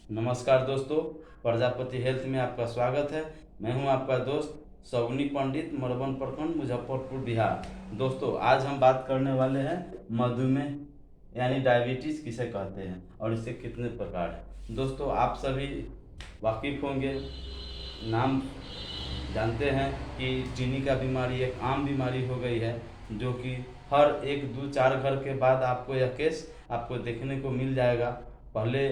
नमस्कार दोस्तों, प्रजापति हेल्थ में आपका स्वागत है। मैं हूं आपका दोस्त सौगनी पंडित, मरवन प्रखंड, मुजफ्फरपुर, बिहार। दोस्तों, आज हम बात करने वाले हैं मधुमेह यानी डायबिटीज़ किसे कहते हैं और इसके कितने प्रकार हैं। दोस्तों, आप सभी वाकिफ़ होंगे, नाम जानते हैं कि चीनी का बीमारी एक आम बीमारी हो गई है, जो कि हर एक दो चार घर के बाद आपको यह केस आपको देखने को मिल जाएगा। पहले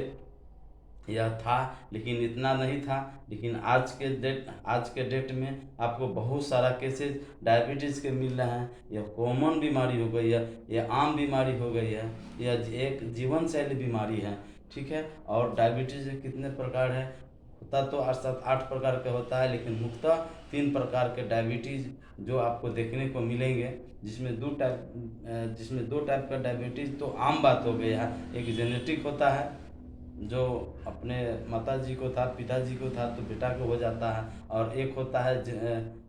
यह था लेकिन इतना नहीं था, लेकिन आज के डेट में आपको बहुत सारा केसेस डायबिटीज़ के मिल रहे हैं। यह कॉमन बीमारी हो गई है, यह आम बीमारी हो गई है, यह एक जीवन शैली बीमारी है। ठीक है। और डायबिटीज़ के कितने प्रकार है? होता तो 7-8 प्रकार का होता है, लेकिन मुख्यतः 3 प्रकार के डायबिटीज़ जो आपको देखने को मिलेंगे, जिसमें दो टाइप का डायबिटीज़ तो आम बात हो गई है। एक जेनेटिक होता है, जो अपने माताजी को था, पिताजी को था, तो बेटा को हो जाता है। और एक होता है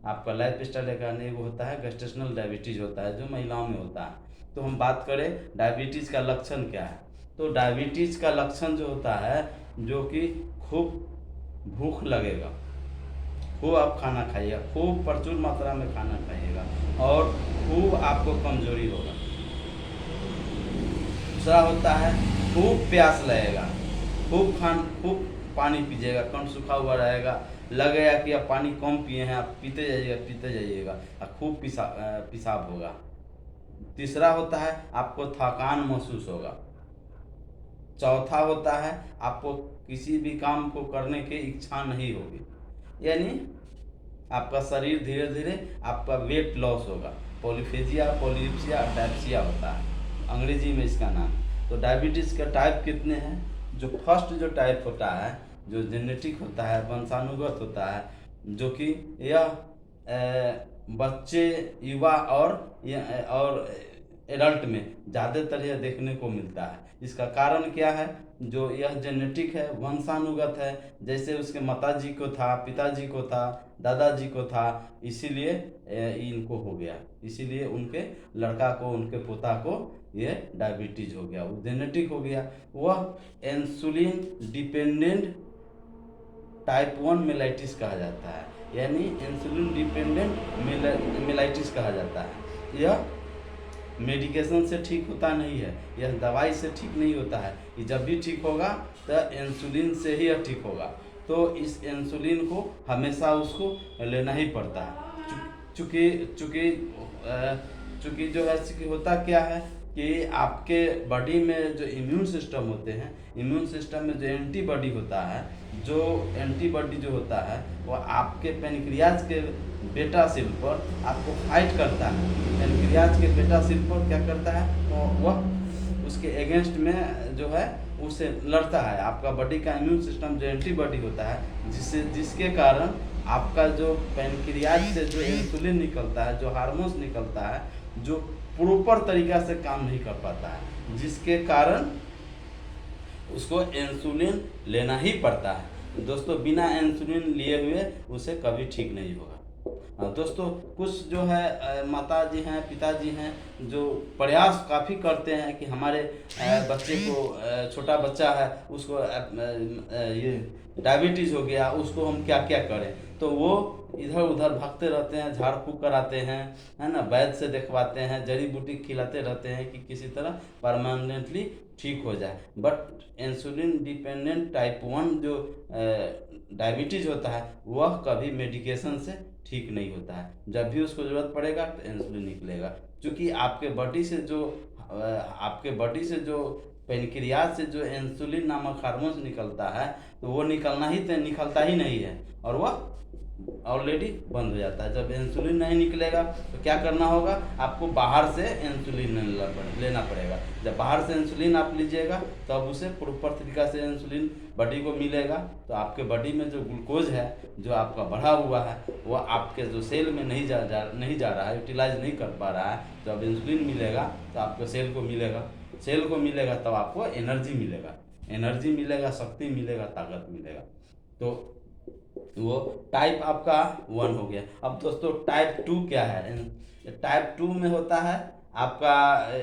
आपका लाइफ स्टाइल के कारण, एक होता है गेस्टेशनल डायबिटीज़ होता है, जो महिलाओं में होता है। तो हम बात करें डायबिटीज़ का लक्षण क्या है, तो डायबिटीज़ का लक्षण जो होता है, जो कि खूब भूख लगेगा, खूब आप खाना खाइएगा, खूब प्रचुर मात्रा में खाना खाइएगा, और खूब आपको कमजोरी होगा। दूसरा होता है खूब प्यास लगेगा, खूब पानी पीजिएगा, कंठ सूखा हुआ रहेगा, लगेगा कि आप पानी कम पिए हैं, आप पीते जाइएगा और खूब पेशाब होगा। तीसरा होता है आपको थकान महसूस होगा। चौथा होता है आपको किसी भी काम को करने की इच्छा नहीं होगी, यानी आपका शरीर धीरे धीरे आपका वेट लॉस होगा। पॉलीफेजिया, पॉलीप्सिया, अटैक्सिया होता है अंग्रेजी में इसका नाम। तो डायबिटीज़ का टाइप कितने हैं? जो फर्स्ट जो टाइप होता है, जो जेनेटिक होता है, वंशानुगत होता है, जो कि यह बच्चे, युवा और एडल्ट में ज़्यादातर यह देखने को मिलता है। इसका कारण क्या है? जो यह जेनेटिक है, वंशानुगत है, जैसे उसके माताजी को था, पिताजी को था, दादाजी को था, इसीलिए इनको हो गया, इसीलिए उनके लड़का को, उनके पोता को ये डायबिटीज हो गया, वो जेनेटिक हो गया। वह इंसुलिन डिपेंडेंट टाइप 1 मेलाइटिस कहा जाता है, यानी इंसुलिन डिपेंडेंट मेलाइटिस कहा जाता है। यह मेडिकेशन से ठीक होता नहीं है, यह दवाई से ठीक नहीं होता है। ये जब भी ठीक होगा तो इंसुलिन से ही यह ठीक होगा। तो इस इंसुलिन को हमेशा उसको लेना ही पड़ता है। चूँकि चूँकि चूँकि जो है कि होता क्या है कि आपके बॉडी में जो इम्यून सिस्टम होते हैं, इम्यून सिस्टम में जो एंटीबॉडी होता है, जो एंटीबॉडी जो होता है, वो आपके पेनक्रियाज के बेटा सेल पर आपको फाइट करता है। पेनक्रियाज के बेटा सेल पर क्या करता है, तो वह उसके अगेंस्ट में जो है उससे लड़ता है। आपका बॉडी का इम्यून सिस्टम जो एंटीबॉडी होता है, जिसके कारण आपका जो पेनक्रियाज से जो इंसुलिन निकलता है, जो हार्मोन्स निकलता है, जो प्रॉपर तरीका से काम नहीं कर पाता है, जिसके कारण उसको इंसुलिन लेना ही पड़ता है। दोस्तों, बिना इंसुलिन लिए हुए उसे कभी ठीक नहीं होगा। दोस्तों, कुछ जो है माता जी हैं, पिताजी हैं, जो प्रयास काफ़ी करते हैं कि हमारे बच्चे को, छोटा बच्चा है उसको ये डायबिटीज़ हो गया, उसको हम क्या क्या करें। तो वो इधर उधर भागते रहते हैं, झाड़ फूँक कराते हैं, है ना, वैद्य से दिखवाते हैं, जड़ी बूटी खिलाते रहते हैं कि किसी तरह परमानेंटली ठीक हो जाए। बट इंसुलिन डिपेंडेंट टाइप 1 जो डायबिटीज़ होता है, वह कभी मेडिकेशन से ठीक नहीं होता है। जब भी उसको ज़रूरत पड़ेगा तो इंसुलिन निकलेगा, क्योंकि आपके बॉडी से जो पेनक्रियाज से जो इंसुलिन नामक हार्मोन निकलता है, तो वो निकलता ही नहीं है, और वह ऑलरेडी बंद हो जाता है। जब इंसुलिन नहीं निकलेगा तो क्या करना होगा, आपको बाहर से इंसुलिन लेना पड़ेगा। जब बाहर से इंसुलिन आप लीजिएगा, तब उसे प्रॉपर तरीका से इंसुलिन बॉडी को मिलेगा। तो आपके बॉडी में जो ग्लूकोज है, जो आपका बढ़ा हुआ है, वो आपके जो सेल में नहीं जा रहा है, यूटिलाइज नहीं कर पा रहा है। जब इंसुलिन मिलेगा तो आपको सेल को मिलेगा, तब आपको एनर्जी मिलेगा, शक्ति मिलेगा, ताकत मिलेगा। तो वो टाइप आपका 1 हो गया। अब दोस्तों, टाइप 2 क्या है? टाइप 2 में होता है आपका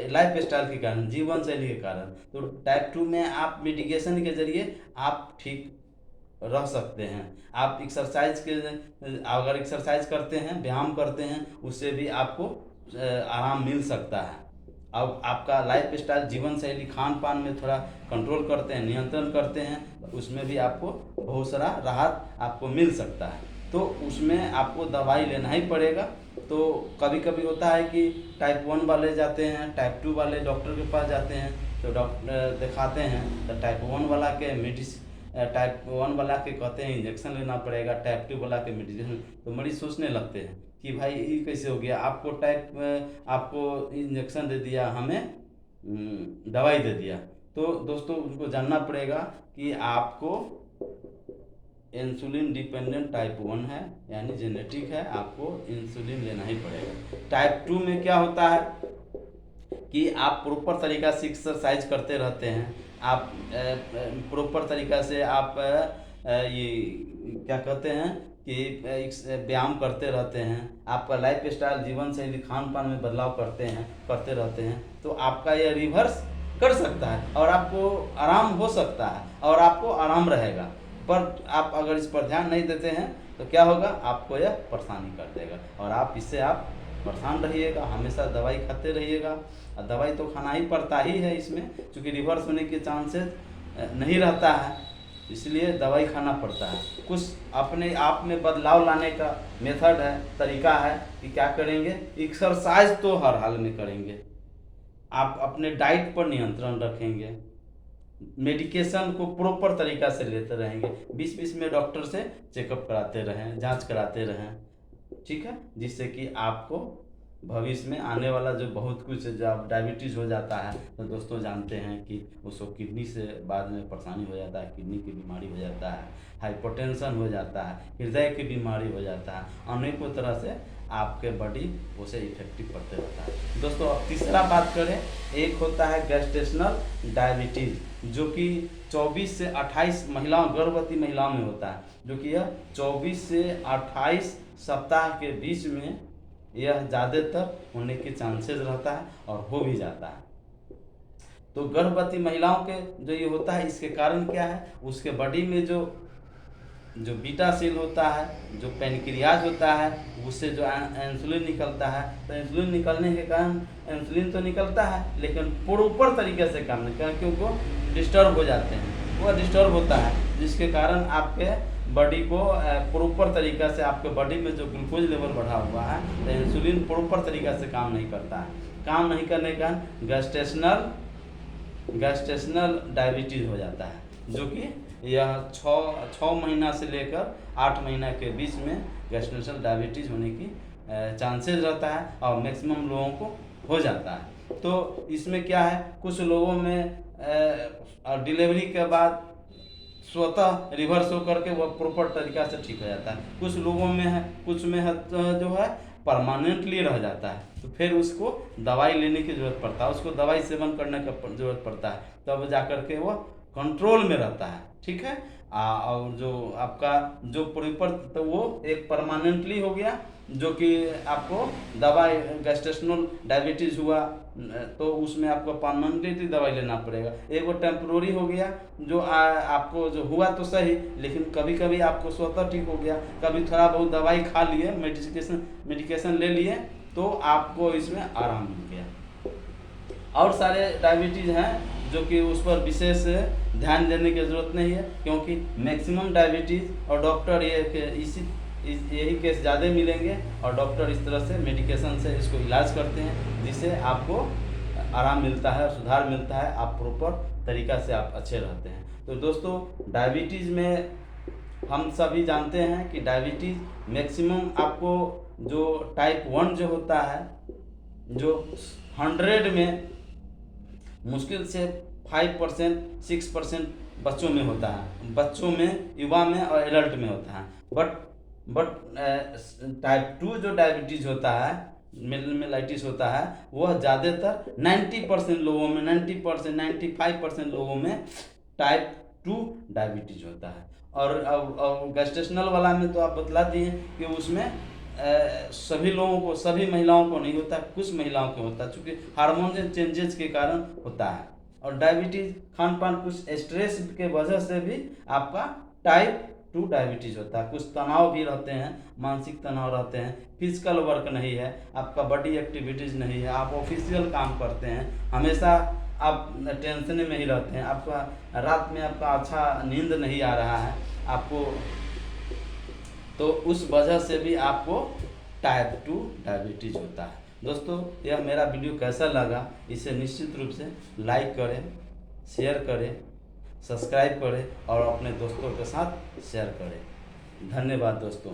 लाइफ स्टाइल के कारण, जीवन शैली के कारण। तो टाइप 2 में आप मेडिकेशन के ज़रिए आप ठीक रह सकते हैं। आप एक्सरसाइज के, अगर एक्सरसाइज करते हैं, व्यायाम करते हैं, उससे भी आपको आराम मिल सकता है। अब आपका लाइफ स्टाइल, जीवन शैली, खान पान में थोड़ा कंट्रोल करते हैं, नियंत्रण करते हैं, तो उसमें भी आपको बहुत सारा राहत आपको मिल सकता है। तो उसमें आपको दवाई लेना ही पड़ेगा। तो कभी कभी होता है कि टाइप 1 वाले जाते हैं, टाइप 2 वाले डॉक्टर के पास जाते हैं, तो डॉक्टर दिखाते हैं, तो टाइप 1 वाला के टाइप 1 वाला के कहते हैं इंजेक्शन लेना पड़ेगा, टाइप 2 वाला के मेडिसिन। तो मरीज सोचने लगते हैं कि भाई ये कैसे हो गया, आपको इंजेक्शन दे दिया, हमें दवाई दे दिया। तो दोस्तों उनको जानना पड़ेगा कि आपको इंसुलिन डिपेंडेंट टाइप 1 है, यानी जेनेटिक है, आपको इंसुलिन लेना ही पड़ेगा। टाइप 2 में क्या होता है कि आप प्रॉपर तरीका से एक्सरसाइज करते रहते हैं, आप प्रॉपर तरीका से आप ये क्या कहते हैं कि व्यायाम करते रहते हैं, आपका लाइफ स्टाइल, जीवन शैली, खान पान में बदलाव करते रहते हैं, तो आपका ये रिवर्स कर सकता है और आपको आराम हो सकता है और आपको आराम रहेगा। पर आप अगर इस पर ध्यान नहीं देते हैं तो क्या होगा, आपको यह परेशानी कर देगा और आप परेशान रहिएगा, हमेशा दवाई खाते रहिएगा। और दवाई तो खाना ही पड़ता ही है इसमें, क्योंकि रिवर्स होने के चांसेस नहीं रहता है, इसलिए दवाई खाना पड़ता है। कुछ अपने आप में बदलाव लाने का मेथड है, तरीका है कि क्या करेंगे, एक्सरसाइज तो हर हाल में करेंगे, आप अपने डाइट पर नियंत्रण रखेंगे, मेडिकेशन को प्रॉपर तरीका से लेते रहेंगे, बीच बीच में डॉक्टर से चेकअप कराते रहें, जांच कराते रहें, ठीक है, जिससे कि आपको भविष्य में आने वाला जो बहुत कुछ, जब डायबिटीज़ हो जाता है तो दोस्तों जानते हैं कि उसको किडनी से बाद में परेशानी हो जाता है, किडनी की बीमारी हो जाता है, हाइपरटेंशन हो जाता है, हृदय की बीमारी हो जाता है, अनेकों तरह से आपके बॉडी उसे इफेक्टिव करते रहता है। दोस्तों अब तीसरा बात करें, एक होता है गेस्टेशनल डायबिटीज़, जो कि 24 से 28 महिलाओं, गर्भवती महिलाओं में होता है, जो कि यह 24 से 28 सप्ताह के बीच में यह ज़्यादातर होने के चांसेस रहता है और हो भी जाता है। तो गर्भवती महिलाओं के जो ये होता है, इसके कारण क्या है, उसके बॉडी में जो बीटा सेल होता है, जो पैनक्रियाज होता है, उससे जो इंसुलिन निकलता है, तो इंसुलिन निकलने के कारण इंसुलिन तो निकलता है लेकिन प्रॉपर तरीके से काम नहीं करता, क्योंकि वो डिस्टर्ब हो जाते हैं, वो डिस्टर्ब होता है, जिसके कारण आपके बॉडी को प्रॉपर तरीका से, आपके बॉडी में जो ग्लूकोज लेवल बढ़ा हुआ है, तो इंसुलिन प्रॉपर तरीका से काम नहीं करता है। काम नहीं करने का गेस्टेशनल डायबिटीज़ हो जाता है, जो कि यह 6 महीना से लेकर 8 महीना के बीच में गेस्टेशनल डायबिटीज़ होने की चांसेस रहता है और मैक्सिमम लोगों को हो जाता है। तो इसमें क्या है, कुछ लोगों में डिलीवरी के बाद स्वतः रिवर्स होकर के वह प्रॉपर तरीका से ठीक हो जाता है, कुछ लोगों में है, कुछ में है जो है परमानेंटली रह जाता है, तो फिर उसको दवाई लेने की ज़रूरत पड़ता है, उसको दवाई सेवन करने का ज़रूरत पड़ता है, तब जाकर के वह कंट्रोल में रहता है, ठीक है। और जो आपका जो प्रॉपर, तो वो एक परमानेंटली हो गया, जो कि आपको दवाई, गेस्टेशनल डायबिटीज़ हुआ तो उसमें आपको परमानेंटली दवाई लेना पड़ेगा। एक वो टेम्प्रोरी हो गया, जो आपको जो हुआ तो सही, लेकिन कभी कभी आपको स्वतः ठीक हो गया, कभी थोड़ा बहुत दवाई खा लिए, मेडिकेशन ले लिए, तो आपको इसमें आराम मिल गया। और सारे डायबिटीज़ हैं जो कि उस पर विशेष ध्यान देने की ज़रूरत नहीं है, क्योंकि मैक्सिमम डायबिटीज़ और डॉक्टर यही केस ज़्यादा मिलेंगे और डॉक्टर इस तरह से मेडिकेशन से इसको इलाज करते हैं, जिससे आपको आराम मिलता है, सुधार मिलता है, आप प्रॉपर तरीका से आप अच्छे रहते हैं। तो दोस्तों डायबिटीज़ में हम सभी जानते हैं कि डायबिटीज़ मैक्सिमम आपको जो टाइप 1 जो होता है, जो 100 में मुश्किल से 5% 6% बच्चों में होता है, बच्चों में, युवा में और एडल्ट में होता है। बट टाइप 2 जो डायबिटीज़ होता है, मेलाइटिस होता है, वह ज़्यादातर 90% लोगों में, 90% 95% लोगों में टाइप 2 डायबिटीज़ होता है। और गेस्टेशनल वाला में तो आप बतला दिए कि उसमें सभी लोगों को, सभी महिलाओं को नहीं होता, कुछ महिलाओं को होता है, चूँकि हार्मोनल चेंजेस के कारण होता है। और डायबिटीज़ खान पान, कुछ स्ट्रेस के वजह से भी आपका टाइप 2 डायबिटीज़ होता है। कुछ तनाव भी रहते हैं, मानसिक तनाव रहते हैं, फिजिकल वर्क नहीं है, आपका बॉडी एक्टिविटीज़ नहीं है, आप ऑफिशियल काम करते हैं, हमेशा आप टेंशन में ही रहते हैं, आपका रात में आपका अच्छा नींद नहीं आ रहा है आपको, तो उस वजह से भी आपको टाइप 2 डायबिटीज़ होता है। दोस्तों, यह मेरा वीडियो कैसा लगा, इसे निश्चित रूप से लाइक करें, शेयर करें, सब्सक्राइब करें और अपने दोस्तों के साथ शेयर करें। धन्यवाद दोस्तों।